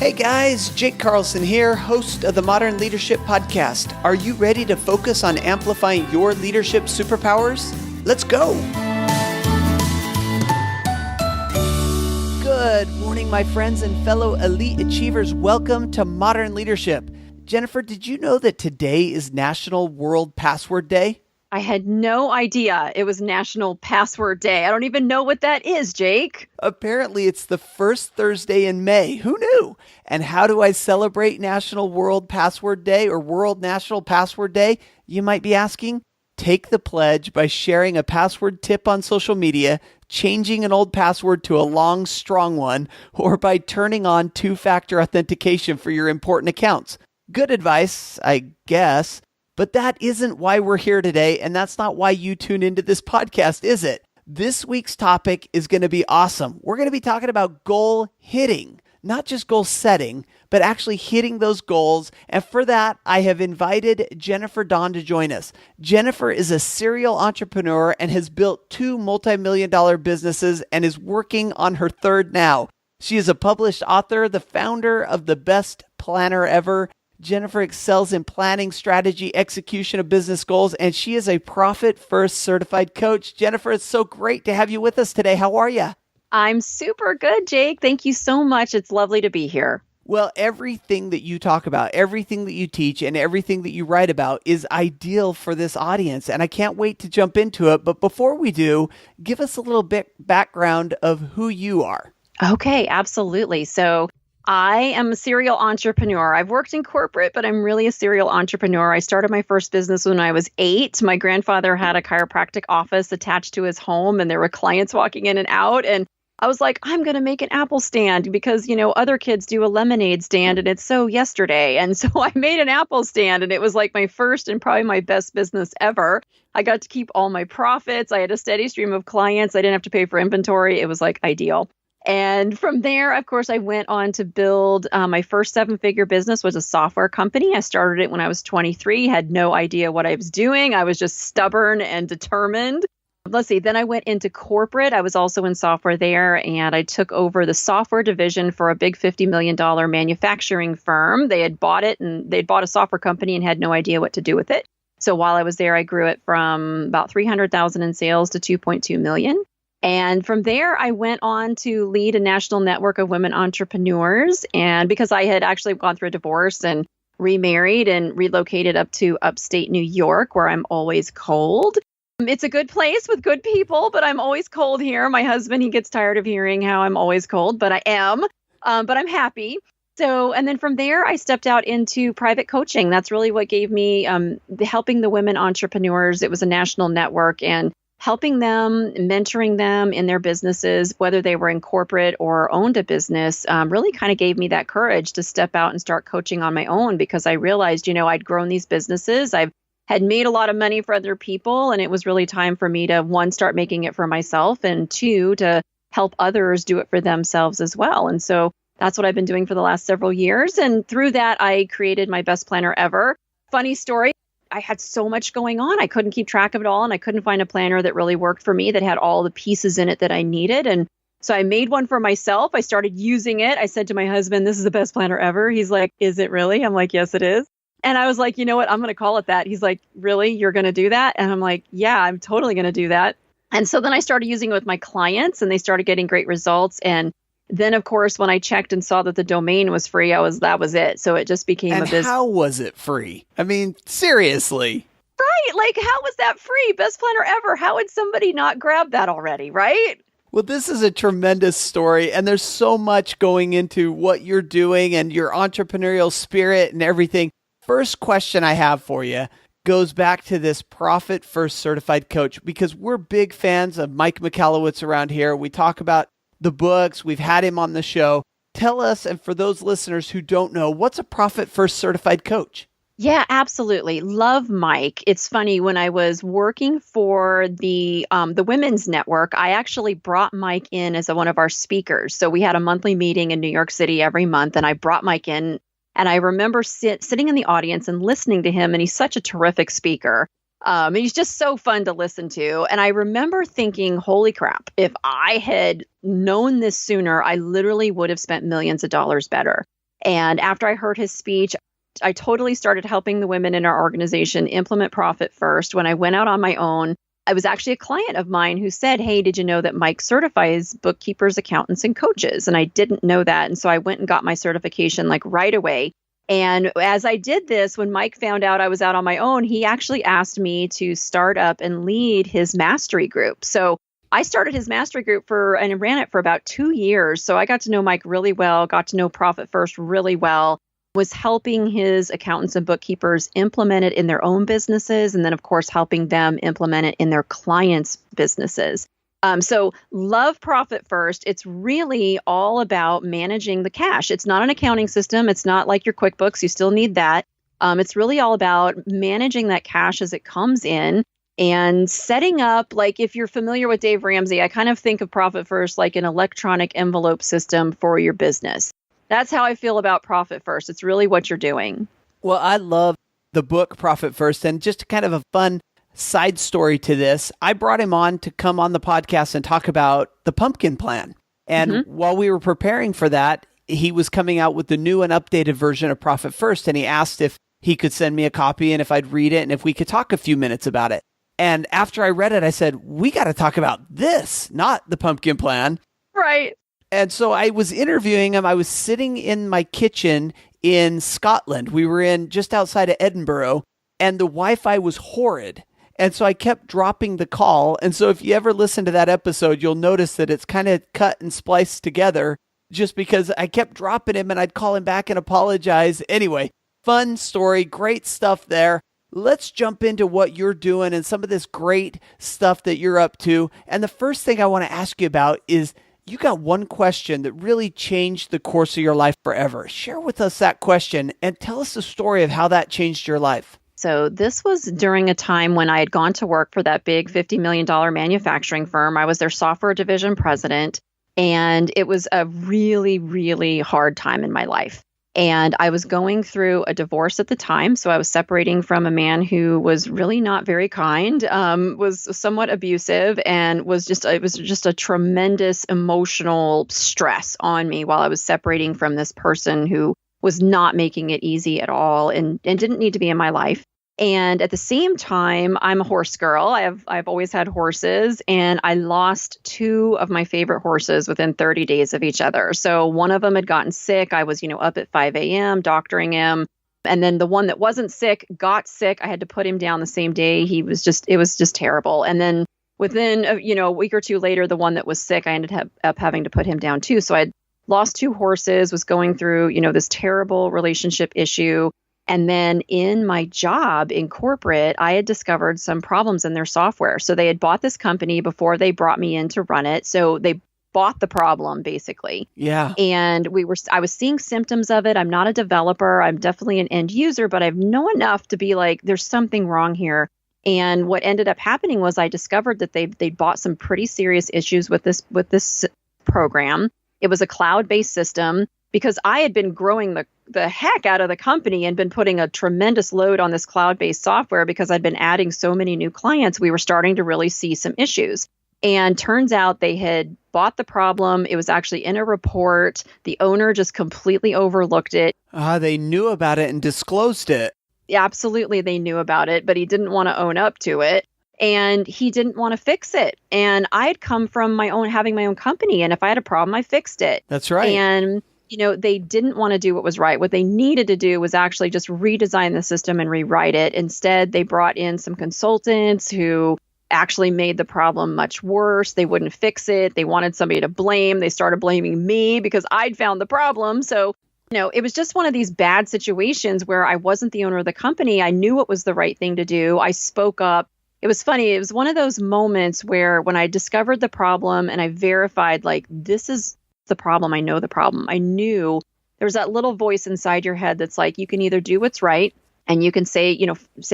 Hey guys, Jake Carlson here, host of the Modern Leadership Podcast. Are you ready to focus on amplifying your leadership superpowers? Let's go! Good morning, my friends and fellow elite achievers. Welcome to Modern Leadership. Jennifer, did you know that today is National World Password Day? I had no idea it was National Password Day. I don't even know what that is, Jake. Apparently, it's the first Thursday in May. Who knew? And how do I celebrate National World Password Day or World National Password Day? You might be asking. Take the pledge by sharing a password tip on social media, changing an old password to a long, strong one, or by turning on two-factor authentication for your important accounts. Good advice, I guess. But that isn't why we're here today, and that's not why you tune into this podcast, is it? This week's topic is going to be awesome. We're going to be talking about goal hitting, not just goal setting, but actually hitting those goals. And for that, I have invited Jennifer Dawn to join us. Jennifer is a serial entrepreneur and has built 2 multi-million-dollar businesses and is working on her third now. She is a published author, the founder of The Best Planner Ever. Jennifer excels in planning, strategy, execution of business goals, and she is a Profit First certified coach. Jennifer, it's so great to have you with us today. How are you? I'm super good, Jake. Thank you so much. It's lovely to be here. Well, everything that you talk about, everything that you teach, and everything that you write about is ideal for this audience, and I can't wait to jump into it. But before we do, give us a little bit background of who you are. Okay, absolutely. So I am a serial entrepreneur. I've worked in corporate, but I'm really a serial entrepreneur. I started my first business when I was 8. My grandfather had a chiropractic office attached to his home, and there were clients walking in and out. And I was like, I'm going to make an apple stand because, other kids do a lemonade stand and it's so yesterday. And so I made an apple stand, and it was like my first and probably my best business ever. I got to keep all my profits. I had a steady stream of clients. I didn't have to pay for inventory. It was like ideal. And from there, of course, I went on to build my first 7-figure business was a software company. I started it when I was 23, had no idea what I was doing. I was just stubborn and determined. Then I went into corporate. I was also in software there, and I took over the software division for a big $50 million manufacturing firm. They had bought it, and they'd bought a software company and had no idea what to do with it. So while I was there, I grew it from about 300,000 in sales to 2.2 million. And from there, I went on to lead a national network of women entrepreneurs. And because I had actually gone through a divorce and remarried and relocated up to upstate New York, where I'm always cold. It's a good place with good people, but I'm always cold here. My husband, he gets tired of hearing how I'm always cold, but I am. But I'm happy. And then from there, I stepped out into private coaching. That's really what gave me helping the women entrepreneurs. It was a national network, and helping them, mentoring them in their businesses, whether they were in corporate or owned a business, really kind of gave me that courage to step out and start coaching on my own, because I realized, I'd grown these businesses. I had made a lot of money for other people, and it was really time for me to, 1, start making it for myself, and 2, to help others do it for themselves as well. And so that's what I've been doing for the last several years. And through that, I created my best planner ever. Funny story. I had so much going on. I couldn't keep track of it all, and I couldn't find a planner that really worked for me, that had all the pieces in it that I needed. And so I made one for myself. I started using it. I said to my husband, "This is the best planner ever." He's like, "Is it really?" I'm like, "Yes, it is." And I was like, "You know what? I'm going to call it that." He's like, "Really? You're going to do that?" And I'm like, "Yeah, I'm totally going to do that." And so then I started using it with my clients, and they started getting great results. And then, of course, when I checked and saw that the domain was free, that was it. So it just became a business. How was it free? I mean, seriously. Right. Like, how was that free? Best planner ever. How would somebody not grab that already? Right? Well, this is a tremendous story, and there's so much going into what you're doing and your entrepreneurial spirit and everything. First question I have for you goes back to this Profit First certified coach, because we're big fans of Mike Michalowicz around here. We talk about the books. We've had him on the show. Tell us, and for those listeners who don't know, what's a Profit First certified coach? Yeah, absolutely. Love Mike. It's funny, when I was working for the Women's Network, I actually brought Mike in as one of our speakers. So we had a monthly meeting in New York City every month, and I brought Mike in. And I remember sitting in the audience and listening to him, and he's such a terrific speaker. He's just so fun to listen to. And I remember thinking, holy crap, if I had known this sooner, I literally would have spent millions of dollars better. And after I heard his speech, I totally started helping the women in our organization implement Profit First. When I went out on my own, I was actually a client of mine who said, hey, did you know that Mike certifies bookkeepers, accountants, and coaches? And I didn't know that. And so I went and got my certification like right away. And as I did this, when Mike found out I was out on my own, he actually asked me to start up and lead his mastery group. So I started his mastery group and ran it for about 2 years. So I got to know Mike really well, got to know Profit First really well, was helping his accountants and bookkeepers implement it in their own businesses. And then, of course, helping them implement it in their clients' businesses. So love Profit First. It's really all about managing the cash. It's not an accounting system. It's not like your QuickBooks. You still need that. It's really all about managing that cash as it comes in and setting up, like if you're familiar with Dave Ramsey, I kind of think of Profit First like an electronic envelope system for your business. That's how I feel about Profit First. It's really what you're doing. Well, I love the book Profit First, and just kind of a fun side story to this, I brought him on to come on the podcast and talk about the pumpkin plan. And while we were preparing for that, he was coming out with the new and updated version of Profit First. And he asked if he could send me a copy and if I'd read it and if we could talk a few minutes about it. And after I read it, I said, we got to talk about this, not the pumpkin plan. Right. And so I was interviewing him. I was sitting in my kitchen in Scotland. We were in just outside of Edinburgh, and the Wi-Fi was horrid. And so I kept dropping the call. And so if you ever listen to that episode, you'll notice that it's kind of cut and spliced together just because I kept dropping him and I'd call him back and apologize. Anyway, fun story, great stuff there. Let's jump into what you're doing and some of this great stuff that you're up to. And the first thing I want to ask you about is you got one question that really changed the course of your life forever. Share with us that question and tell us the story of how that changed your life. So this was during a time when I had gone to work for that big $50 million manufacturing firm. I was their software division president, and it was a really, really hard time in my life. And I was going through a divorce at the time. So I was separating from a man who was really not very kind, was somewhat abusive, and it was just a tremendous emotional stress on me while I was separating from this person who was not making it easy at all and didn't need to be in my life. And at the same time, I'm a horse girl. I've always had horses, and I lost 2 of my favorite horses within 30 days of each other. So one of them had gotten sick. I was, up at 5 a.m. doctoring him. And then the one that wasn't sick got sick. I had to put him down the same day. It was just terrible. And then within, a week or 2 later, the one that was sick, I ended up having to put him down too. So I'd lost 2 horses, was going through, this terrible relationship issue. And then in my job in corporate, I had discovered some problems in their software. So they had bought this company before they brought me in to run it. So they bought the problem, basically. Yeah. And I was seeing symptoms of it. I'm not a developer. I'm definitely an end user, but I know enough to be like, there's something wrong here. And what ended up happening was I discovered that they bought some pretty serious issues with this program. It was a cloud-based system. Because I had been growing the heck out of the company and been putting a tremendous load on this cloud-based software because I'd been adding so many new clients, we were starting to really see some issues. And turns out they had bought the problem. It was actually in a report. The owner just completely overlooked it. They knew about it and disclosed it. Yeah, absolutely, they knew about it, but he didn't want to own up to it. And he didn't want to fix it. And I had come from having my own company. And if I had a problem, I fixed it. That's right. And they didn't want to do what was right. What they needed to do was actually just redesign the system and rewrite it. Instead, they brought in some consultants who actually made the problem much worse. They wouldn't fix it. They wanted somebody to blame. They started blaming me because I'd found the problem. So, it was just one of these bad situations where I wasn't the owner of the company. I knew what was the right thing to do. I spoke up. It was funny. It was one of those moments where when I discovered the problem and I verified, like, this is the problem. I know the problem. I knew there was that little voice inside your head that's like, you can either do what's right and you can say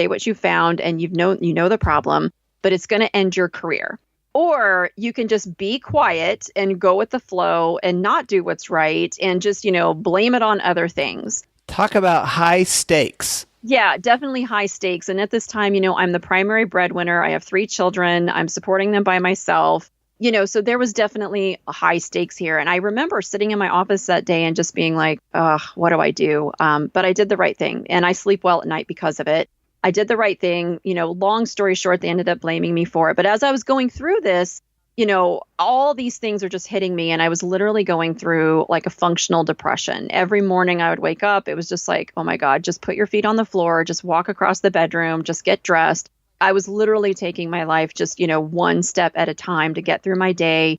what you found and you know the problem, but it's going to end your career. Or you can just be quiet and go with the flow and not do what's right and just, blame it on other things. Talk about high stakes. Yeah, definitely high stakes. And at this time, I'm the primary breadwinner. I have 3 children. I'm supporting them by myself. So there was definitely a high stakes here. And I remember sitting in my office that day and just being like, what do I do? But I did the right thing, and I sleep well at night because of it. I did the right thing. Long story short, they ended up blaming me for it. But as I was going through this, all these things are just hitting me. And I was literally going through like a functional depression. Every morning I would wake up. It was just like, oh my God, just put your feet on the floor, just walk across the bedroom, just get dressed. I was literally taking my life just, one step at a time to get through my day.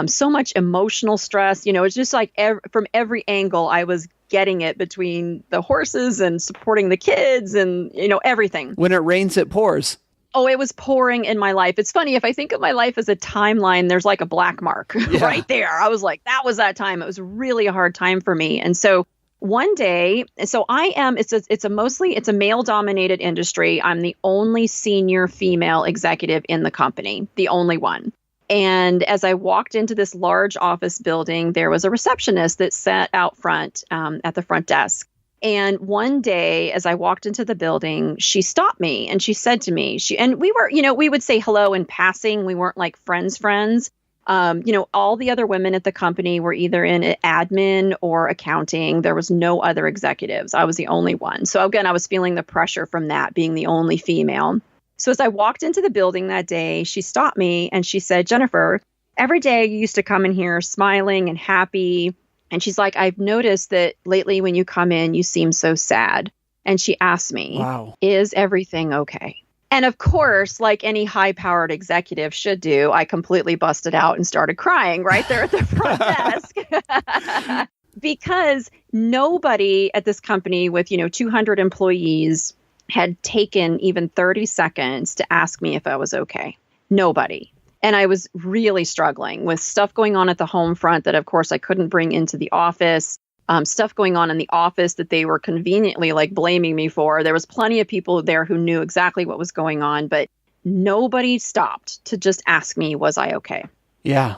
So much emotional stress, it's just like from every angle, I was getting it between the horses and supporting the kids and, everything. When it rains, it pours. Oh, it was pouring in my life. It's funny. If I think of my life as a timeline, there's like a black mark right there. I was like, that was that time. It was really a hard time for me. And so one day, it's a male dominated industry. I'm the only senior female executive in the company, the only one. And as I walked into this large office building, there was a receptionist that sat out front at the front desk. And one day, as I walked into the building, she stopped me and she said to me, and we were, we would say hello in passing. We weren't like friends. All the other women at the company were either in admin or accounting. There was no other executives. I was the only one. So again, I was feeling the pressure from that, being the only female. So as I walked into the building that day, she stopped me and she said, Jennifer, every day you used to come in here smiling and happy. And she's like, I've noticed that lately when you come in, you seem so sad. And she asked me, wow, is everything okay? And of course, like any high-powered executive should do, I completely busted out and started crying right there at the front desk. Because nobody at this company with, 200 employees had taken even 30 seconds to ask me if I was okay. Nobody. And I was really struggling with stuff going on at the home front that, of course, I couldn't bring into the office. Stuff going on in the office that they were conveniently like blaming me for. There was plenty of people there who knew exactly what was going on, but nobody stopped to just ask me, was I okay? Yeah.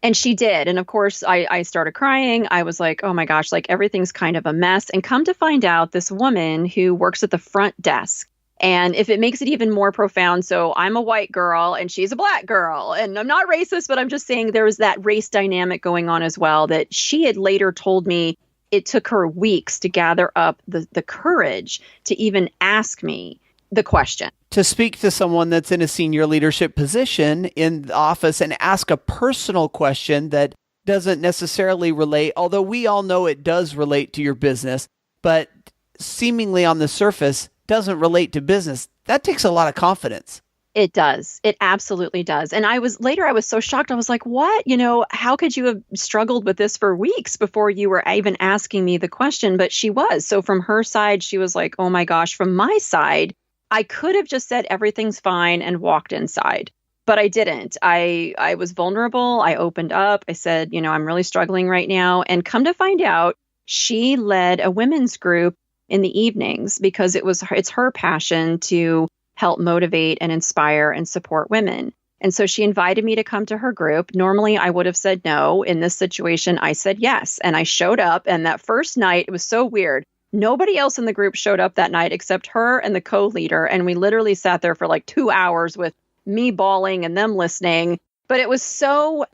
And she did. And of course, I started crying. I was like, oh my gosh, like everything's kind of a mess. And come to find out, this woman who works at the front desk, and if it makes it even more profound, so I'm a white girl and she's a black girl, and I'm not racist, but I'm just saying there was that race dynamic going on as well, that she had later told me it took her weeks to gather up the courage to even ask me the question. To speak to someone that's in a senior leadership position in the office and ask a personal question that doesn't necessarily relate, although we all know it does relate to your business, but seemingly on the surface doesn't relate to business. That takes a lot of confidence. It does. It absolutely does. And I was so shocked. I was like, what? How could you have struggled with this for weeks before you were even asking me the question? But she was. So from her side, she was like, oh my gosh. From my side, I could have just said everything's fine and walked inside, but I didn't. I was vulnerable. I opened up. I said, I'm really struggling right now. And come to find out, she led a women's group in the evenings because it's her passion to help motivate and inspire and support women. And so she invited me to come to her group. Normally, I would have said no. In this situation, I said yes. And I showed up. And that first night, it was so weird. Nobody else in the group showed up that night except her and the co-leader. And we literally sat there for like 2 hours with me bawling and them listening. But it was so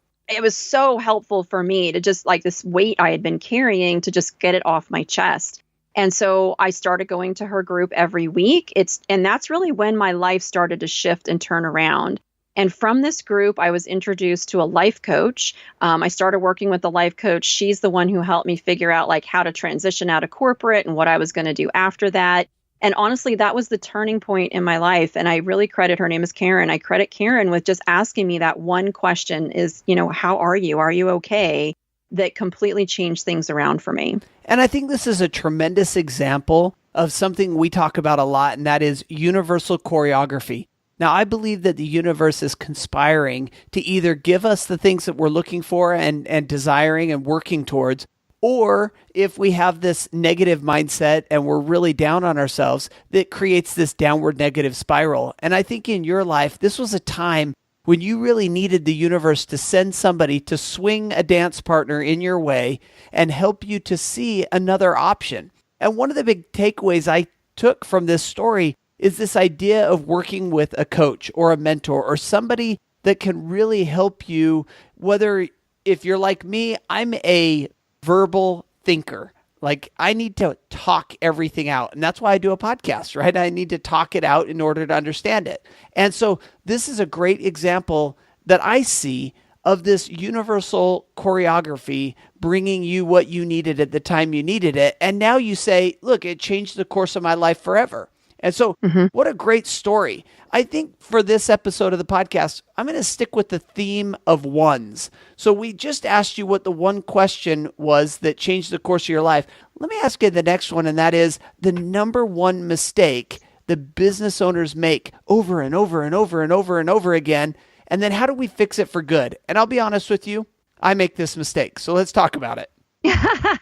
helpful for me to just like this weight I had been carrying to just get it off my chest. And so I started going to her group every week. And that's really when my life started to shift and turn around. And from this group, I was introduced to a life coach. I started working with the life coach. She's the one who helped me figure out like how to transition out of corporate and what I was going to do after that. And honestly, that was the turning point in my life. And I really credit, her name is Karen. I credit Karen with just asking me that one question is, how are you? Are you okay? That completely changed things around for me. And I think this is a tremendous example of something we talk about a lot, and that is universal choreography. Now, I believe that the universe is conspiring to either give us the things that we're looking for and desiring and working towards, or if we have this negative mindset and we're really down on ourselves, that creates this downward negative spiral. And I think in your life, this was a time when you really needed the universe to send somebody to swing a dance partner in your way and help you to see another option. And one of the big takeaways I took from this story is this idea of working with a coach or a mentor or somebody that can really help you, whether if you're like me, I'm a verbal thinker. Like I need to talk everything out. And that's why I do a podcast, right? I need to talk it out in order to understand it. And so this is a great example that I see of this universal choreography bringing you what you needed at the time you needed it. And now you say, look, it changed the course of my life forever. And so what a great story. I think for this episode of the podcast, I'm going to stick with the theme of ones. So we just asked you what the one question was that changed the course of your life. Let me ask you the next one, and that is the number one mistake that business owners make over and over and over and over and over again. And then how do we fix it for good? And I'll be honest with you, I make this mistake. So let's talk about it.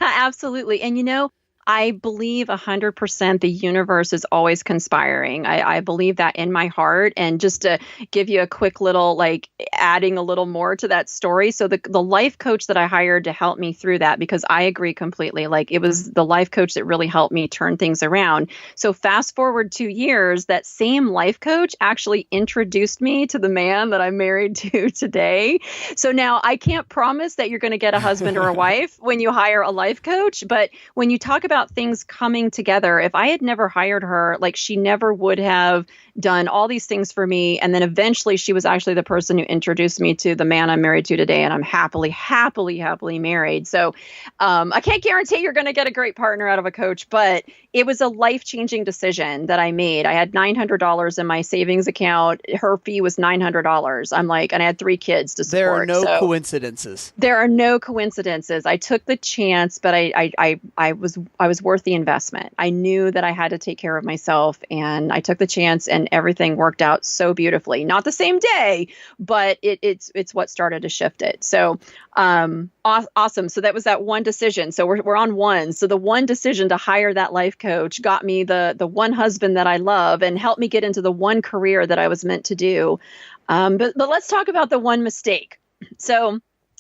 Absolutely. And I believe 100% the universe is always conspiring. I believe that in my heart. And just to give you a quick little, adding a little more to that story. So the life coach that I hired to help me through that, because I agree completely, it was the life coach that really helped me turn things around. So fast forward 2 years, that same life coach actually introduced me to the man that I'm married to today. So now I can't promise that you're going to get a husband or a wife when you hire a life coach. But when you talk about things coming together, if I had never hired her, she never would have done all these things for me. And then eventually she was actually the person who introduced me to the man I'm married to today. And I'm happily married. So I can't guarantee you're going to get a great partner out of a coach, but it was a life-changing decision that I made. I had $900 in my savings account. Her fee was $900. And I had 3 kids to support. There are no coincidences. There are no coincidences. I took the chance, but I was worth the investment. I knew that I had to take care of myself, and I took the chance, and everything worked out so beautifully. Not the same day, but it's what started to shift it. So awesome. So that was that one decision. So we're on one. So the one decision to hire that life coach got me the one husband that I love and helped me get into the one career that I was meant to do. But let's talk about the one mistake. So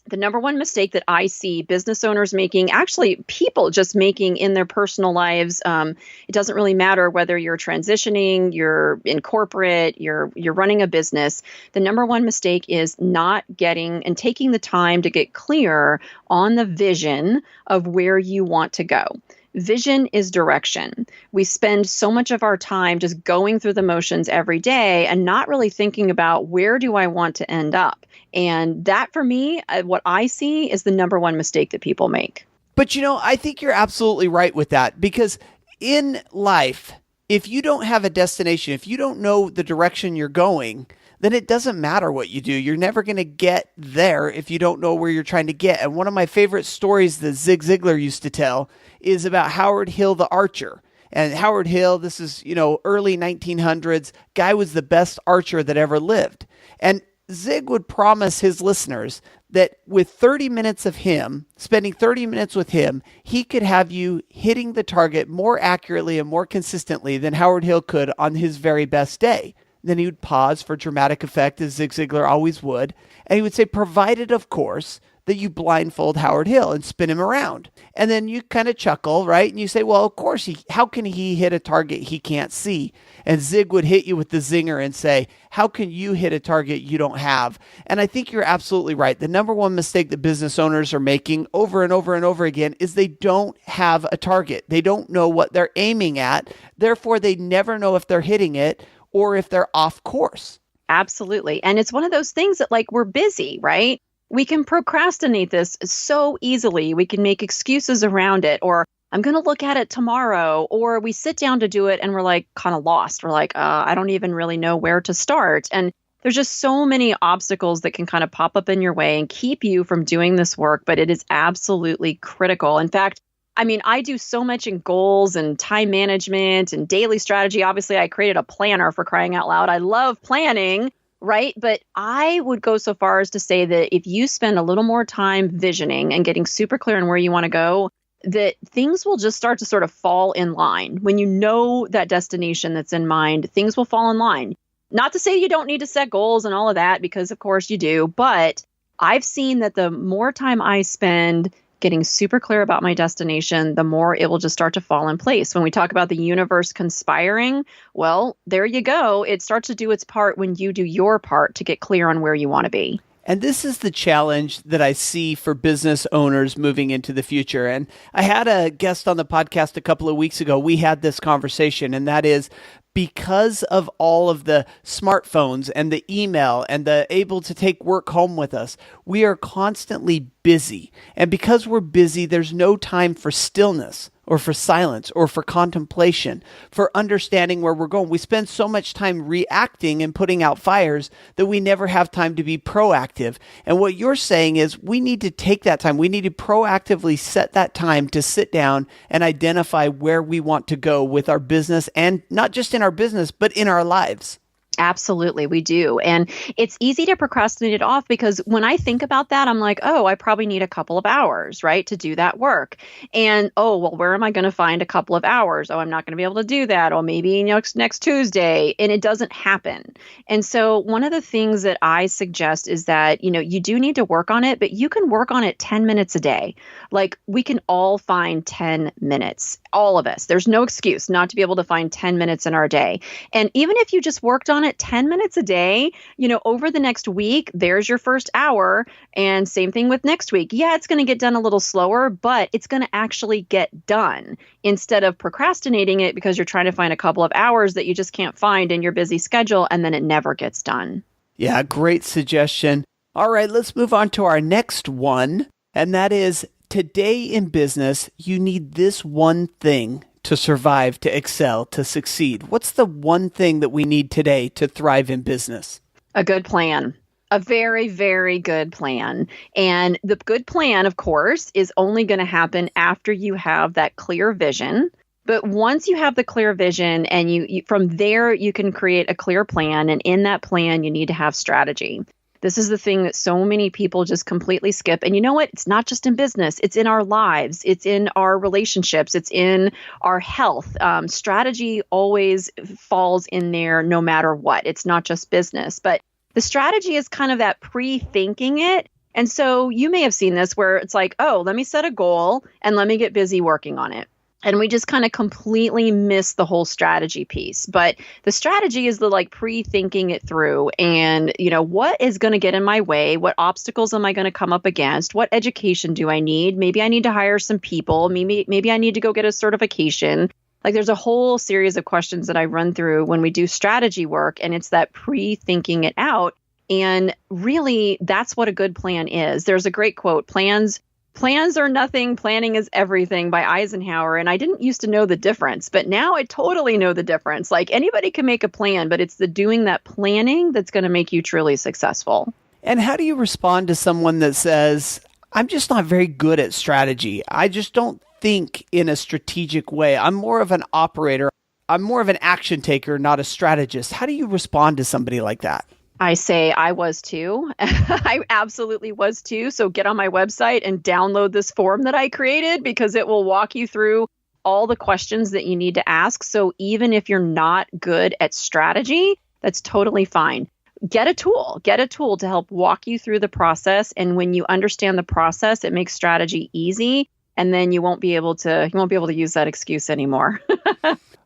the number one mistake that I see business owners making, actually people just making in their personal lives, it doesn't really matter whether you're transitioning, you're in corporate, you're running a business. The number one mistake is not getting and taking the time to get clear on the vision of where you want to go. Vision is direction. We spend so much of our time just going through the motions every day and not really thinking about where do I want to end up. And that, for me, what I see is the number one mistake that people make. But I think you're absolutely right with that, because in life, if you don't have a destination, if you don't know the direction you're going, then it doesn't matter what you do. You're never going to get there if you don't know where you're trying to get. And one of my favorite stories that Zig Ziglar used to tell is about Howard Hill, the archer. And Howard Hill, this is, early 1900s, guy was the best archer that ever lived. And Zig would promise his listeners that with 30 minutes of him, spending 30 minutes with him, he could have you hitting the target more accurately and more consistently than Howard Hill could on his very best day. Then he would pause for dramatic effect, as Zig Ziglar always would. And he would say, provided, of course, that you blindfold Howard Hill and spin him around. And then you kind of chuckle, right? And you say, well, of course, how can he hit a target he can't see? And Zig would hit you with the zinger and say, how can you hit a target you don't have? And I think you're absolutely right. The number one mistake that business owners are making over and over and over again is they don't have a target. They don't know what they're aiming at. Therefore, they never know if they're hitting it or if they're off course. Absolutely. And it's one of those things that we're busy, right? We can procrastinate this so easily. We can make excuses around it, or I'm going to look at it tomorrow, or we sit down to do it and we're kind of lost. We're I don't even really know where to start. And there's just so many obstacles that can kind of pop up in your way and keep you from doing this work, but it is absolutely critical. In fact, I do so much in goals and time management and daily strategy. Obviously, I created a planner, for crying out loud. I love planning, right? But I would go so far as to say that if you spend a little more time visioning and getting super clear on where you want to go, that things will just start to sort of fall in line. When you know that destination that's in mind, things will fall in line. Not to say you don't need to set goals and all of that, because of course you do. But I've seen that the more time I spend getting super clear about my destination, the more it will just start to fall in place. When we talk about the universe conspiring, well, there you go. It starts to do its part when you do your part to get clear on where you want to be. And this is the challenge that I see for business owners moving into the future. And I had a guest on the podcast a couple of weeks ago. We had this conversation, and that is because of all of the smartphones and the email and the able to take work home with us, we are constantly busy. And because we're busy, there's no time for stillness or for silence or for contemplation, for understanding where we're going. We spend so much time reacting and putting out fires that we never have time to be proactive. And what you're saying is we need to take that time. We need to proactively set that time to sit down and identify where we want to go with our business, and not just in our business, but in our lives. Absolutely, we do. And it's easy to procrastinate it off because when I think about that, I'm like, oh, I probably need a couple of hours, right, to do that work. And, oh, well, where am I going to find a couple of hours? Oh, I'm not going to be able to do that. Or maybe next Tuesday. And it doesn't happen. And so one of the things that I suggest is that, you do need to work on it, but you can work on it 10 minutes a day. Like we can all find 10 minutes, all of us. There's no excuse not to be able to find 10 minutes in our day. And even if you just worked on it 10 minutes a day, over the next week, there's your first hour. And same thing with next week. Yeah, it's going to get done a little slower, but it's going to actually get done instead of procrastinating it because you're trying to find a couple of hours that you just can't find in your busy schedule, and then it never gets done. Yeah, great suggestion. All right, let's move on to our next one. And that is, today in business, you need this one thing to survive, to excel, to succeed. What's the one thing that we need today to thrive in business? A good plan. A very, very good plan. And the good plan, of course, is only going to happen after you have that clear vision. But once you have the clear vision and you from there, you can create a clear plan. And in that plan, you need to have strategy. This is the thing that so many people just completely skip. And you know what? It's not just in business. It's in our lives. It's in our relationships. It's in our health. Strategy always falls in there no matter what. It's not just business. But the strategy is kind of that pre-thinking it. And so you may have seen this where it's like, oh, let me set a goal and let me get busy working on it. And we just kind of completely miss the whole strategy piece. But the strategy is the pre-thinking it through and, what is going to get in my way? What obstacles am I going to come up against? What education do I need? Maybe I need to hire some people. Maybe I need to go get a certification. There's a whole series of questions that I run through when we do strategy work. And it's that pre-thinking it out. And really, that's what a good plan is. There's a great quote, Plans are nothing, planning is everything by Eisenhower. And I didn't used to know the difference, but now I totally know the difference. Anybody can make a plan, but it's the doing that planning that's going to make you truly successful. And how do you respond to someone that says, I'm just not very good at strategy. I just don't think in a strategic way. I'm more of an operator. I'm more of an action taker, not a strategist. How do you respond to somebody like that? I say I was too. I absolutely was too. So get on my website and download this form that I created because it will walk you through all the questions that you need to ask. So even if you're not good at strategy, that's totally fine. Get a tool to help walk you through the process. And when you understand the process, it makes strategy easy. And then you won't be able to use that excuse anymore.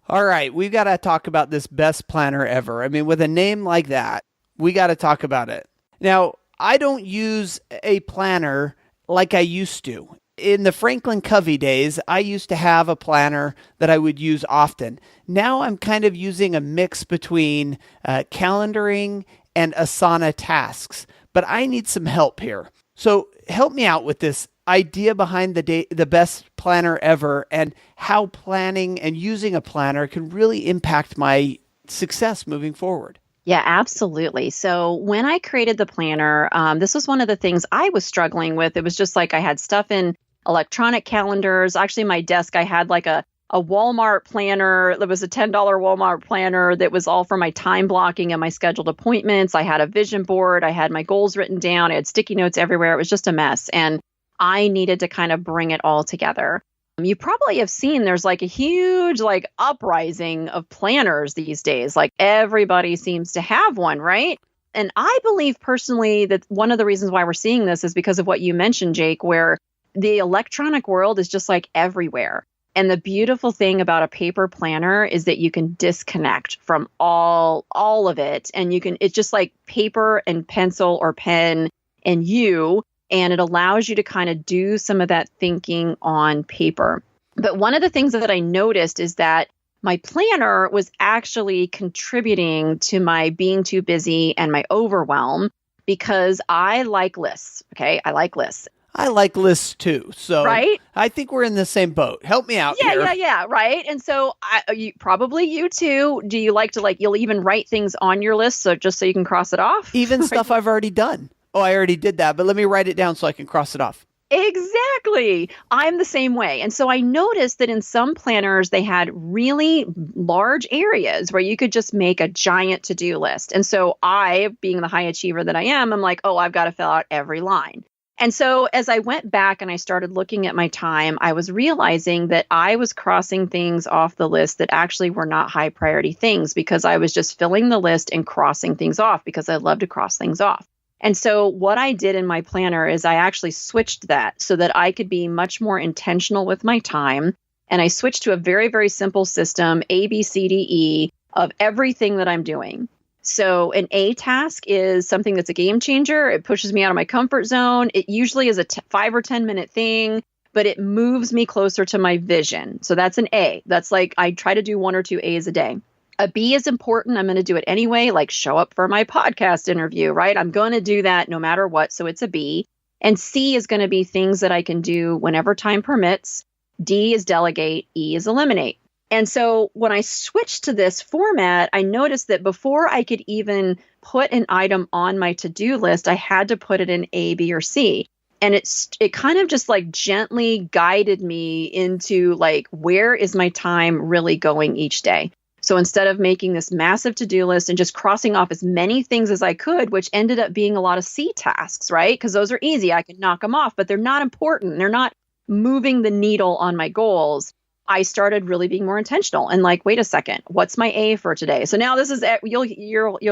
All right. We've got to talk about this best planner ever. I mean, with a name like that, we got to talk about it. Now, I don't use a planner like I used to. In the Franklin Covey days, I used to have a planner that I would use often. Now I'm kind of using a mix between calendaring and Asana tasks, but I need some help here. So help me out with this idea behind the best planner ever and how planning and using a planner can really impact my success moving forward. Yeah, absolutely. So when I created the planner, this was one of the things I was struggling with. It was just I had stuff in electronic calendars. Actually, my desk, I had a Walmart planner. There was a $10 Walmart planner that was all for my time blocking and my scheduled appointments. I had a vision board. I had my goals written down. I had sticky notes everywhere. It was just a mess. And I needed to kind of bring it all together. You probably have seen there's a huge uprising of planners these days. Everybody seems to have one, right? And I believe personally that one of the reasons why we're seeing this is because of what you mentioned, Jake, where the electronic world is just like everywhere. And the beautiful thing about a paper planner is that you can disconnect from all of it. And it's just like paper and pencil or pen and you, and it allows you to kind of do some of that thinking on paper. But one of the things that I noticed is that my planner was actually contributing to my being too busy and my overwhelm because I like lists. Okay. I like lists. I like lists too. So right? I think we're in the same boat. Help me out here. Yeah. Right. And so probably you too. Do you like to you'll even write things on your list so just so you can cross it off? Even stuff I've already done. Oh, I already did that, but let me write it down so I can cross it off. Exactly. I'm the same way. And so I noticed that in some planners, they had really large areas where you could just make a giant to-do list. And so I, being the high achiever that I am, I'm like, oh, I've got to fill out every line. And so as I went back and I started looking at my time, I was realizing that I was crossing things off the list that actually were not high priority things because I was just filling the list and crossing things off because I love to cross things off. And so what I did in my planner is I actually switched that so that I could be much more intentional with my time. And I switched to a very, very simple system, ABCDE, of everything that I'm doing. So an A task is something that's a game changer. It pushes me out of my comfort zone. It usually is a 5 or 10 minute thing, but it moves me closer to my vision. So that's an A. That's like I try to do 1 or 2 A's a day. A B is important. I'm going to do it anyway, like show up for my podcast interview, right? I'm going to do that no matter what. So it's a B. And C is going to be things that I can do whenever time permits. D is delegate. E is eliminate. And so when I switched to this format, I noticed that before I could even put an item on my to-do list, I had to put it in A, B, or C. And it kind of just like gently guided me into like, where is my time really going each day? So instead of making this massive to-do list and just crossing off as many things as I could, which ended up being a lot of C tasks, right? Because those are easy. I can knock them off, but they're not important. They're not moving the needle on my goals. I started really being more intentional and like, wait a second, what's my A for today? So now this is, you'll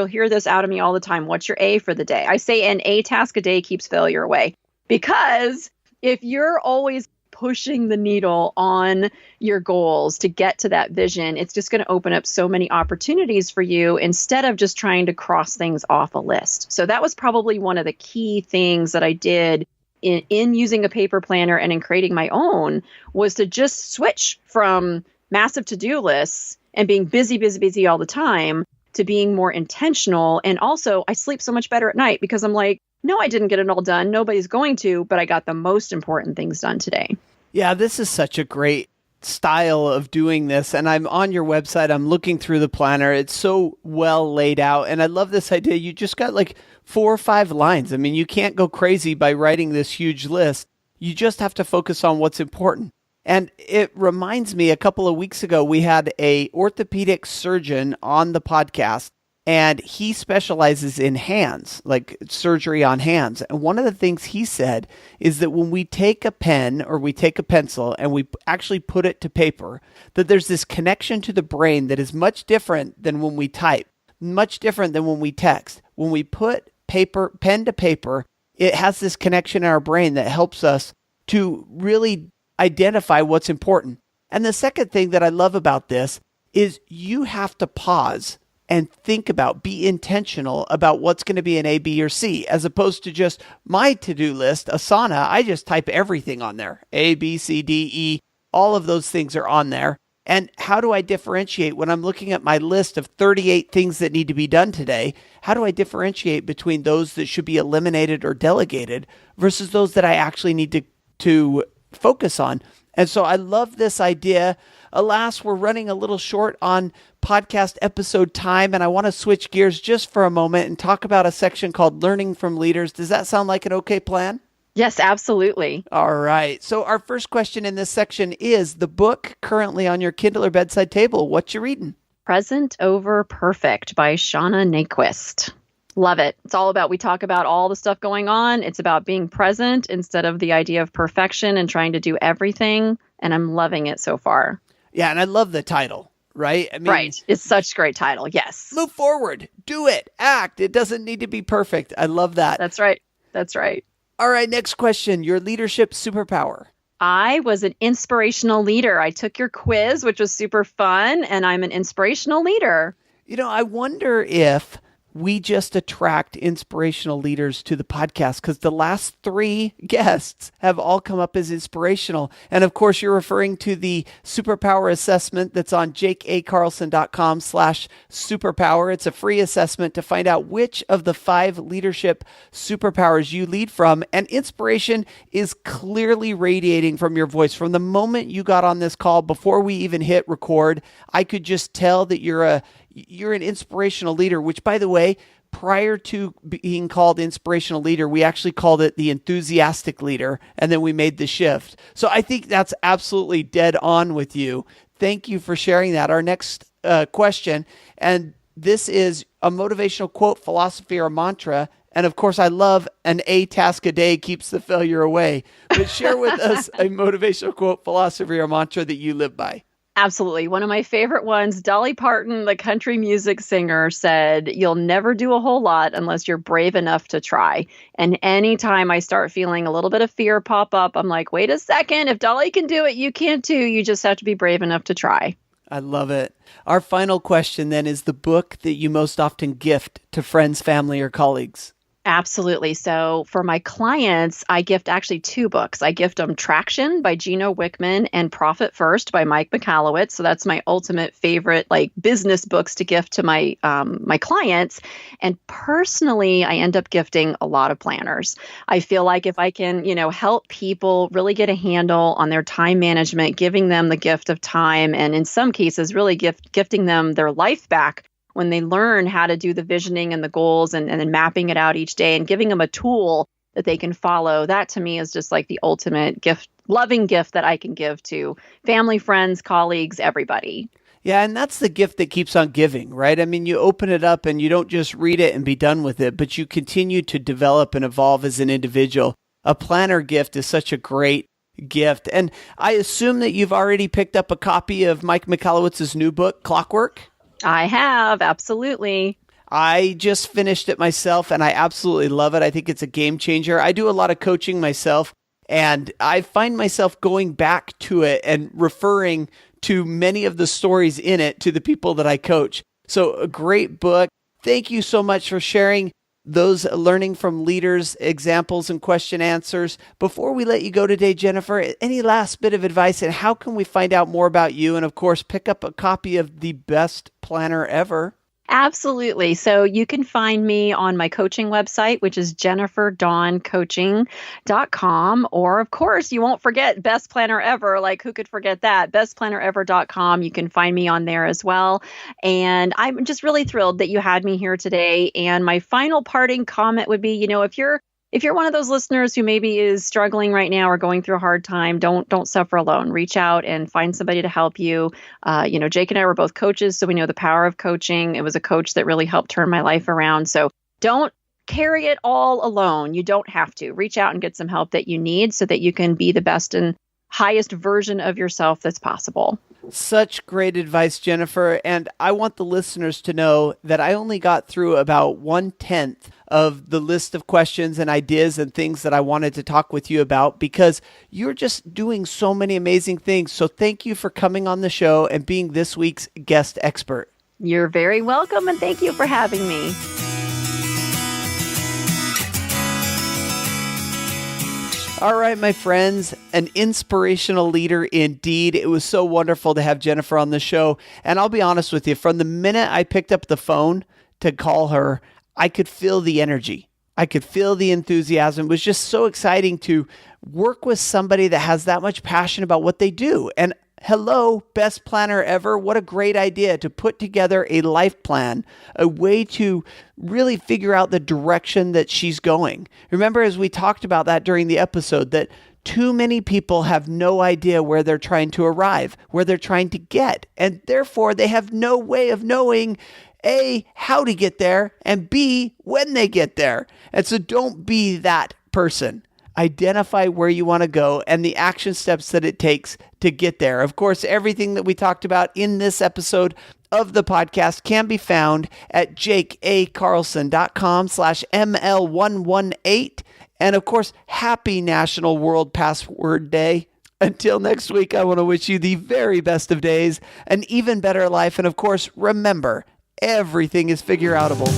hear this out of me all the time. What's your A for the day? I say an A task a day keeps failure away, because if you're always pushing the needle on your goals to get to that vision, it's just going to open up so many opportunities for you instead of just trying to cross things off a list. So that was probably one of the key things that I did in using a paper planner and in creating my own, was to just switch from massive to-do lists and being busy all the time to being more intentional. And also I sleep so much better at night because I'm like, no, I didn't get it all done. Nobody's going to, but I got the most important things done today. Yeah, this is such a great style of doing this. And I'm on your website. I'm looking through the planner. It's so well laid out. And I love this idea. You just got like 4 or 5 lines. I mean, you can't go crazy by writing this huge list. You just have to focus on what's important. And it reminds me, a couple of weeks ago, we had a orthopedic surgeon on the podcast, and he specializes in hands, like surgery on hands. And one of the things he said is that when we take a pen or we take a pencil and we actually put it to paper, that there's this connection to the brain that is much different than when we type, much different than when we text. When we put pen to paper, it has this connection in our brain that helps us to really identify what's important. And the second thing that I love about this is you have to pause and think about, be intentional about what's going to be an A, B, or C, as opposed to just my to-do list, Asana. I just type everything on there. A, B, C, D, E, all of those things are on there. And how do I differentiate when I'm looking at my list of 38 things that need to be done today? How do I differentiate between those that should be eliminated or delegated versus those that I actually need to focus on? And so I love this idea. Alas, we're running a little short on podcast episode time, and I want to switch gears just for a moment and talk about a section called Learning from Leaders. Does that sound like an okay plan? Yes, absolutely. All right. So our first question in this section is the book currently on your Kindle or bedside table. What you reading? Present Over Perfect by Shauna Nyquist. Love it. It's all about, we talk about all the stuff going on. It's about being present instead of the idea of perfection and trying to do everything. And I'm loving it so far. Yeah. And I love the title, right? I mean, right. It's such a great title. Yes. Move forward. Do it. Act. It doesn't need to be perfect. I love that. That's right. That's right. All right, next question. Your leadership superpower. I was an inspirational leader. I took your quiz, which was super fun, and I'm an inspirational leader. I wonder if we just attract inspirational leaders to the podcast, because the last 3 guests have all come up as inspirational. And of course, you're referring to the superpower assessment that's on jakeacarlson.com/superpower. It's a free assessment to find out which of the 5 leadership superpowers you lead from. And inspiration is clearly radiating from your voice. From the moment you got on this call, before we even hit record, I could just tell that you're an inspirational leader, which, by the way, prior to being called inspirational leader, we actually called it the enthusiastic leader, and then we made the shift. So I think that's absolutely dead on with you. Thank you for sharing that. Our next question, and this is a motivational quote, philosophy, or mantra. And of course, I love an A task a day keeps the failure away. But share with us a motivational quote, philosophy, or mantra that you live by. Absolutely. One of my favorite ones, Dolly Parton, the country music singer, said, "You'll never do a whole lot unless you're brave enough to try." And anytime I start feeling a little bit of fear pop up, I'm like, wait a second, if Dolly can do it, you can too. You just have to be brave enough to try. I love it. Our final question then is the book that you most often gift to friends, family, or colleagues. Absolutely. So for my clients, I gift actually 2 books. I gift them Traction by Gino Wickman and Profit First by Mike Michalowicz. So that's my ultimate favorite, business books to gift to my my clients. And personally, I end up gifting a lot of planners. I feel like if I can, help people really get a handle on their time management, giving them the gift of time, and in some cases, really gifting them their life back, when they learn how to do the visioning and the goals and then mapping it out each day and giving them a tool that they can follow, that to me is just like the ultimate gift, loving gift that I can give to family, friends, colleagues, everybody. Yeah, and that's the gift that keeps on giving, right? I mean, you open it up and you don't just read it and be done with it, but you continue to develop and evolve as an individual. A planner gift is such a great gift. And I assume that you've already picked up a copy of Mike Michalowicz's new book, Clockwork? I have, absolutely. I just finished it myself and I absolutely love it. I think it's a game changer. I do a lot of coaching myself and I find myself going back to it and referring to many of the stories in it to the people that I coach. So a great book. Thank you so much for sharing those learning from leaders, examples, and question answers. Before we let you go today, Jennifer, any last bit of advice and how can we find out more about you? And of course, pick up a copy of The Best Planner Ever. Absolutely. So you can find me on my coaching website, which is jenniferdawncoaching.com. Or, of course, you won't forget Best Planner Ever. Like, who could forget that? bestplannerever.com. You can find me on there as well. And I'm just really thrilled that you had me here today. And my final parting comment would be, if you're one of those listeners who maybe is struggling right now or going through a hard time, don't suffer alone. Reach out and find somebody to help you. Jake and I were both coaches, so we know the power of coaching. It was a coach that really helped turn my life around. So don't carry it all alone. You don't have to. Reach out and get some help that you need so that you can be the best and highest version of yourself that's possible. Such great advice, Jennifer. And I want the listeners to know that I only got through about 1/10 of the list of questions and ideas and things that I wanted to talk with you about because you're just doing so many amazing things. So thank you for coming on the show and being this week's guest expert. You're very welcome, and thank you for having me. All right, my friends, an inspirational leader indeed. It was so wonderful to have Jennifer on the show. And I'll be honest with you, from the minute I picked up the phone to call her, I could feel the energy. I could feel the enthusiasm. It was just so exciting to work with somebody that has that much passion about what they do. And hello, best planner ever. What a great idea to put together a life plan, a way to really figure out the direction that she's going. Remember, as we talked about that during the episode, that too many people have no idea where they're trying to arrive, where they're trying to get, and therefore they have no way of knowing A, how to get there, and B, when they get there. And so don't be that person. Identify where you want to go and the action steps that it takes to get there. Of course, everything that we talked about in this episode of the podcast can be found at jakeacarlson.com/ML118. And of course, happy National World Password Day. Until next week, I want to wish you the very best of days, an even better life, and of course, remember, everything is figure-outable.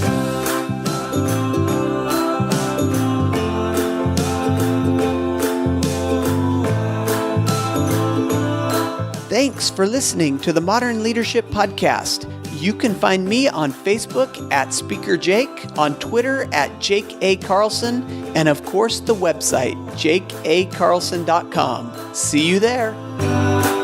Thanks for listening to the Modern Leadership Podcast. You can find me on Facebook at Speaker Jake, on Twitter at Jake A. Carlson, and of course the website, jakeacarlson.com. See you there.